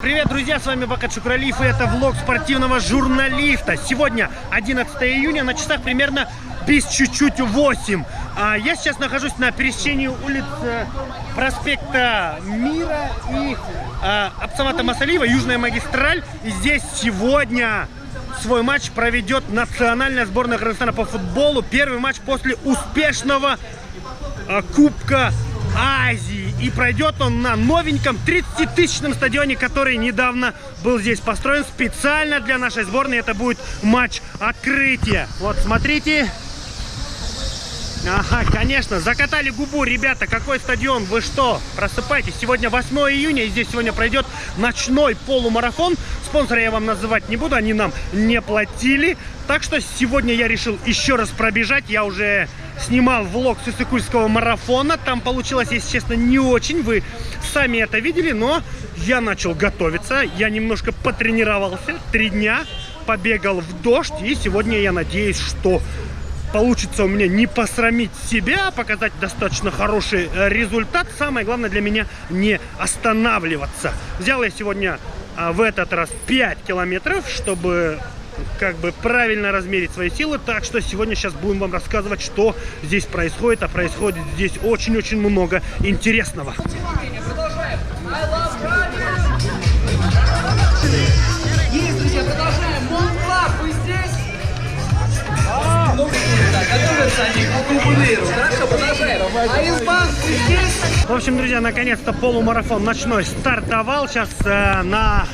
Привет, друзья, с вами Бакат Шукралиев, и это влог спортивного журналиста. Сегодня 11 июня, на часах примерно без чуть-чуть 8. Я сейчас нахожусь на пересечении улиц проспекта Мира и Абсамата Масалиева, Южная магистраль. И здесь сегодня свой матч проведет национальная сборная Кыргызстана по футболу. Первый матч после успешного Кубка Азии. И пройдет он на новеньком 30-тысячном стадионе, который недавно был здесь построен специально для нашей сборной. Это будет матч открытия. Вот, смотрите. Ага, конечно, закатали губу, ребята. Какой стадион? Вы что? Просыпайтесь. Сегодня 8 июня, и здесь сегодня пройдет ночной полумарафон. Спонсора я вам называть не буду, они нам не платили. Так что сегодня я решил еще раз пробежать. Я уже снимал влог с Иссыкульского марафона. Там получилось, если честно, не очень. Вы сами это видели, но я начал готовиться. Я немножко потренировался. 3 дня побегал в дождь. И сегодня я надеюсь, что получится у меня не посрамить себя, а показать достаточно хороший результат. Самое главное для меня не останавливаться. Взял я сегодня в этот раз 5 километров, чтобы как бы правильно размерить свои силы. Так что сегодня сейчас будем вам рассказывать, что здесь происходит. А происходит здесь очень-очень много интересного. Есть, друзья, продолжаем. Монклаб, вы здесь? Готовятся они к кубулиру. Хорошо, продолжаем. Аилбанк, вы здесь? В общем, друзья, наконец-то полумарафон ночной стартовал. Сейчас на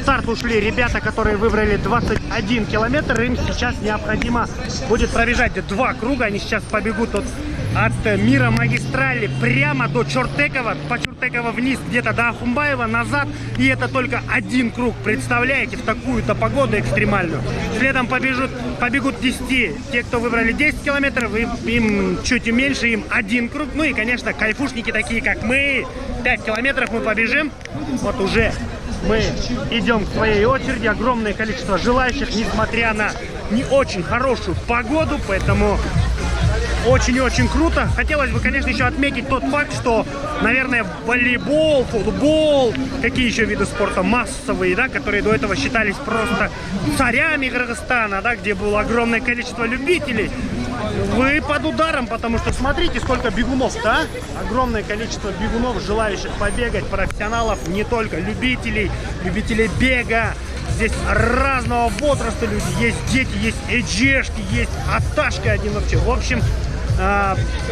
старт ушли ребята, которые выбрали 21 километр. Им сейчас необходимо будет пробежать 2 круга. Они сейчас побегут от Мира магистрали прямо до Чортекова, по Чортекова вниз где-то до Ахумбаева, назад. И это только 1 круг, представляете, в такую-то погоду экстремальную. Следом побегут 10. Те, кто выбрали 10 километров, им чуть меньше, им 1 круг. Ну и, конечно, кайфушники такие, как мы. 5 километров мы побежим. Вот уже мы идем к своей очереди. Огромное количество желающих, несмотря на не очень хорошую погоду, поэтому очень-очень круто. Хотелось бы, конечно, еще отметить тот факт, что, наверное, волейбол, футбол, какие еще виды спорта массовые, да, которые до этого считались просто царями Кыргызстана, да, где было огромное количество любителей, вы под ударом, потому что смотрите, сколько бегунов, да? Огромное количество бегунов, желающих побегать, профессионалов, не только любителей бега. Здесь разного возраста люди, есть дети, есть эджешки, есть аташки один вообще. В общем,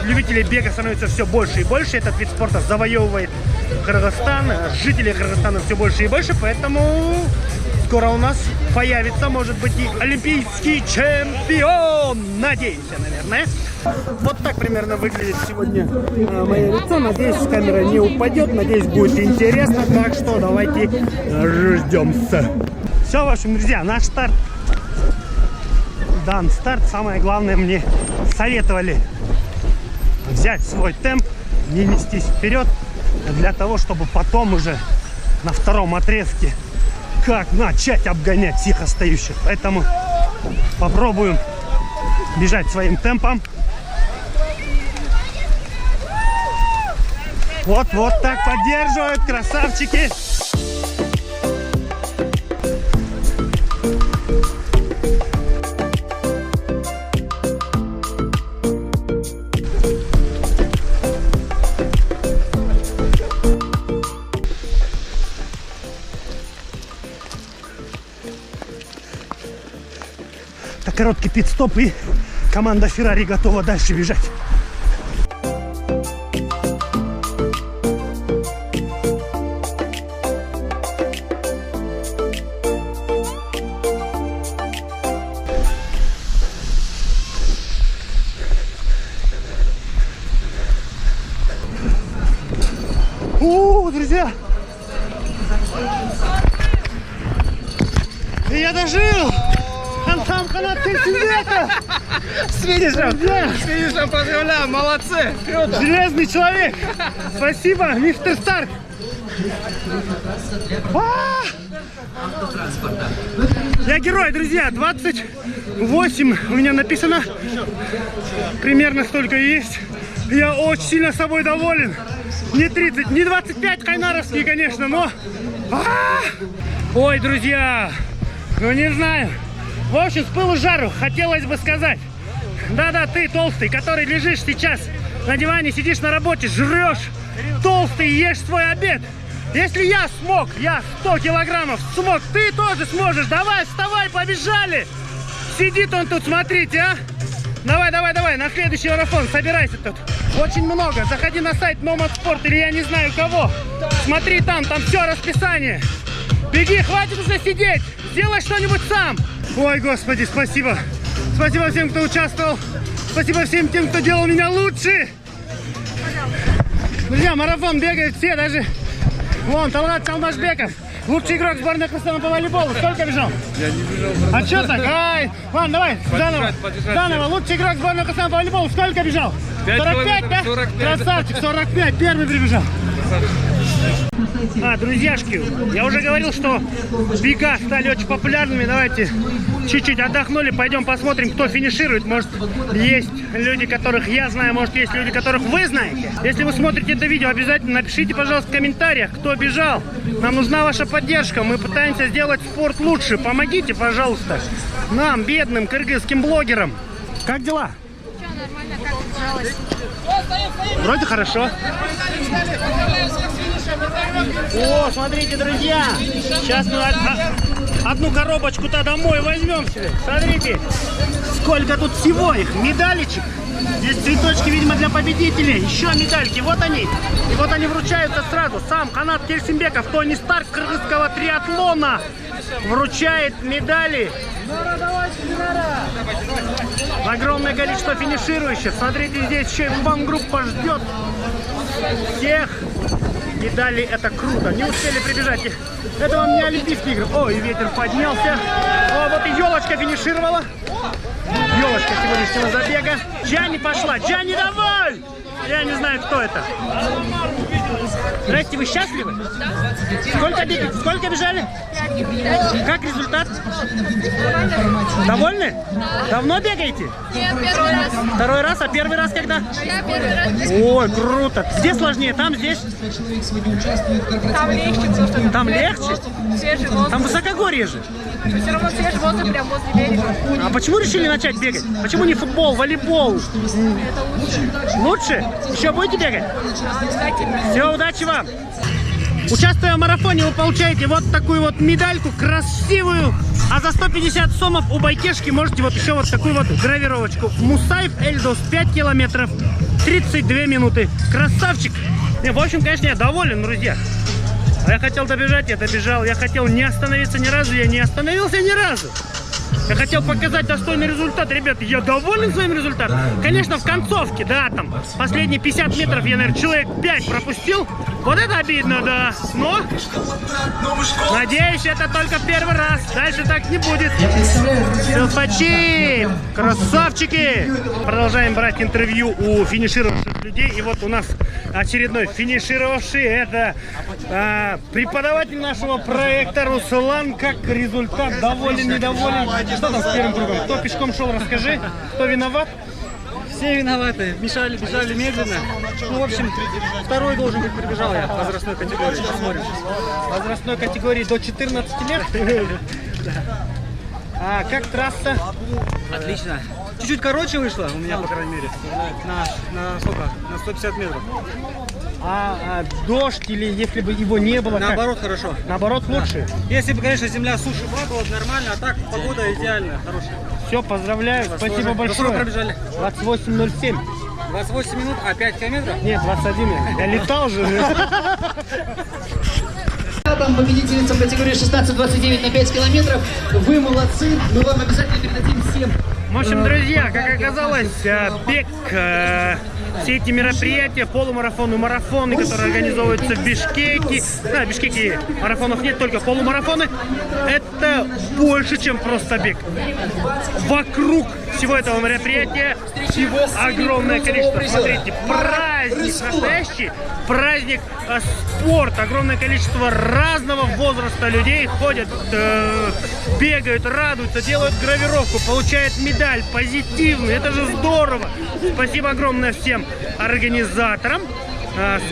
любителей бега становится все больше и больше. Этот вид спорта завоевывает Кыргызстан, жителей Кыргызстана все больше и больше, поэтому скоро у нас появится, может быть, и олимпийский чемпион. Надеемся, наверное. Вот так примерно выглядит сегодня мое лицо. Надеюсь, камера не упадет. Надеюсь, будет интересно. Так что давайте ждемся. Все, в общем, друзья, наш старт дан. Старт. Самое главное, мне советовали взять свой темп, не нестись вперед, для того, чтобы потом уже на втором отрезке как начать обгонять всех остающих. Поэтому попробуем бежать своим темпом. Вот так поддерживают, красавчики. Короткий пит-стоп, и команда Феррари готова дальше бежать. Друзья! Я дожил! С финишем поздравляю, молодцы! Круто! Железный человек! Спасибо, мистер Старк! Я герой, друзья! 28 у меня написано. Примерно столько и есть. Я очень сильно собой доволен. Не 30, не 25 кайнаровские, конечно, но Ой, друзья, ну не знаю. В общем, с пылу с жару хотелось бы сказать. Да-да, ты толстый, который лежишь сейчас на диване, сидишь на работе, жрешь, толстый, ешь свой обед. Если я смог, я 100 килограммов смог, ты тоже сможешь. Давай, вставай, побежали. Сидит он тут, смотрите, а. Давай, давай, давай, на следующий марафон собирайся тут. Очень много. Заходи на сайт Nomad Sport или я не знаю кого. Смотри там все расписание. Беги, хватит уже сидеть. Сделай что-нибудь сам. Ой, господи, спасибо. Спасибо всем, кто участвовал. Спасибо всем тем, кто делал меня лучше. Друзья, марафон бегают все, даже... Вон, Талгат Талмашбеков. Лучший игрок сборной Казахстана по волейболу. Сколько бежал? Я не бежал. А что так? Ай, ладно, давай, заново. Заново. Лучший игрок сборной Казахстана по волейболу. Сколько бежал? 45, да? 45. Красавчик, 45. Первый прибежал. Друзьяшки, я уже говорил, что бега стали очень популярными. Давайте чуть-чуть отдохнули, пойдем посмотрим, кто финиширует. Может, есть люди, которых я знаю, может, есть люди, которых вы знаете. Если вы смотрите это видео, обязательно напишите, пожалуйста, в комментариях, кто бежал. Нам нужна ваша поддержка, мы пытаемся сделать спорт лучше. Помогите, пожалуйста, нам, бедным кыргызским блогерам. Как дела? Все нормально, как бежалось? Вроде хорошо. О, смотрите, друзья, сейчас мы одну коробочку-то домой возьмем себе. Смотрите, сколько тут всего их, медалечек. Здесь цветочки, видимо, для победителей. Еще медальки, вот они. И вот они вручаются сразу. Сам Канат Кельсимбеков, Тони Старк кыргызского триатлона, вручает медали. Огромное количество финиширующих. Смотрите, здесь еще и фан-группа ждет всех. Медали, это круто. Не успели прибежать. Это вам не Олимпийские игры. Ой, ветер поднялся. О, вот и елочка финишировала. Елочка сегодняшнего забега. Джани пошла. Джани, давай! Я не знаю, кто это. Здрасте, вы счастливы? Сколько бегаете? Сколько бежали? Как результат? Довольны? Давно бегаете? Нет, первый раз. Второй раз, а первый раз когда? Я первый раз. Ой, круто. Где сложнее? Там, здесь? Там легче, потому что Там легче? свежий воздух. Там высокогорье же. Все равно свежий воздух прям возле берега. А почему решили начать бегать? Почему не футбол, волейбол? Это лучше. Лучше? Еще будете бегать? Обязательно. Все, удачи вам! Участвуя в марафоне, вы получаете вот такую вот медальку красивую. А за 150 сомов у Байкешки можете вот еще вот такую вот гравировочку. Мусаев Эльдос 5 километров 32 минуты. Красавчик! Не, в общем, конечно, я доволен, друзья. Я хотел добежать, я добежал. Я хотел не остановиться ни разу, я не остановился ни разу. Я хотел показать достойный результат. Ребята, я доволен своим результатом. Конечно, в концовке, да, там, последние 50 метров я, наверное, человек 5 пропустил. Вот это обидно, да. Но, надеюсь, это только первый раз. Дальше так не будет. Селфачи, красавчики. Продолжаем брать интервью у финишировавших людей. И вот у нас очередной финишировавший. Это преподаватель нашего проекта Руслан. Как результат? Доволен, недоволен? Что там с первым кругом? Кто пешком шел, расскажи. Кто виноват? Все виноваты. Мешали, бежали медленно. Ну, в общем, второй должен быть прибежал я в возрастной категории. Посмотрим. Возрастной категории до 14 лет? А как трасса? Отлично. Чуть-чуть короче вышло у меня, по крайней мере. На сколько? На 150 метров. А дождь или если бы его не было? Наоборот, как? хорошо. Наоборот, лучше? Если бы, конечно, земля суше была, было бы нормально, а так погода идеальная, хорошая. Все, поздравляю. Спасибо До большое. сколько пробежали? 28:07. 28 минут, а 5 километров? Нет, 21. Я летал же. Там победительница в категории 16-29 на 5 километров. Вы молодцы, мы вам обязательно передадим всем. В общем, друзья, как оказалось, бег, все эти мероприятия, полумарафоны, марафоны, которые организовываются в Бишкеке, да, в Бишкеке марафонов нет, только полумарафоны, это больше, чем просто бег. Вокруг всего этого мероприятия всего огромное количество. Смотрите, праздник настоящий, праздник спорт, огромное количество разного возраста людей ходят, бегают, радуются, делают гравировку, получают медаль, позитивную, это же здорово. Спасибо огромное всем организаторам.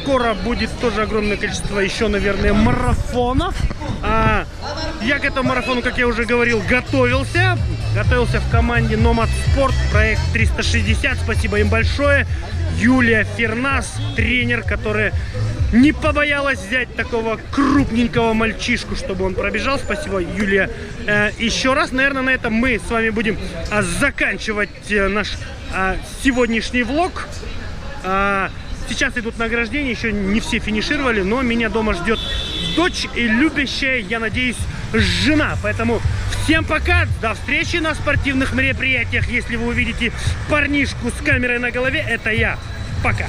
Скоро будет тоже огромное количество еще, наверное, марафонов. Я к этому марафону, как я уже говорил, готовился. Готовился в команде Nomad Sport, проект 360. Спасибо им большое. Юлия Фернас, тренер, которая не побоялась взять такого крупненького мальчишку, чтобы он пробежал. Спасибо, Юлия. Еще раз, наверное, на этом мы с вами будем заканчивать наш сегодняшний влог. Сейчас идут награждения, еще не все финишировали, но меня дома ждет дочь и любящая, я надеюсь, жена. Поэтому всем пока, до встречи на спортивных мероприятиях. Если вы увидите парнишку с камерой на голове, это я. Пока.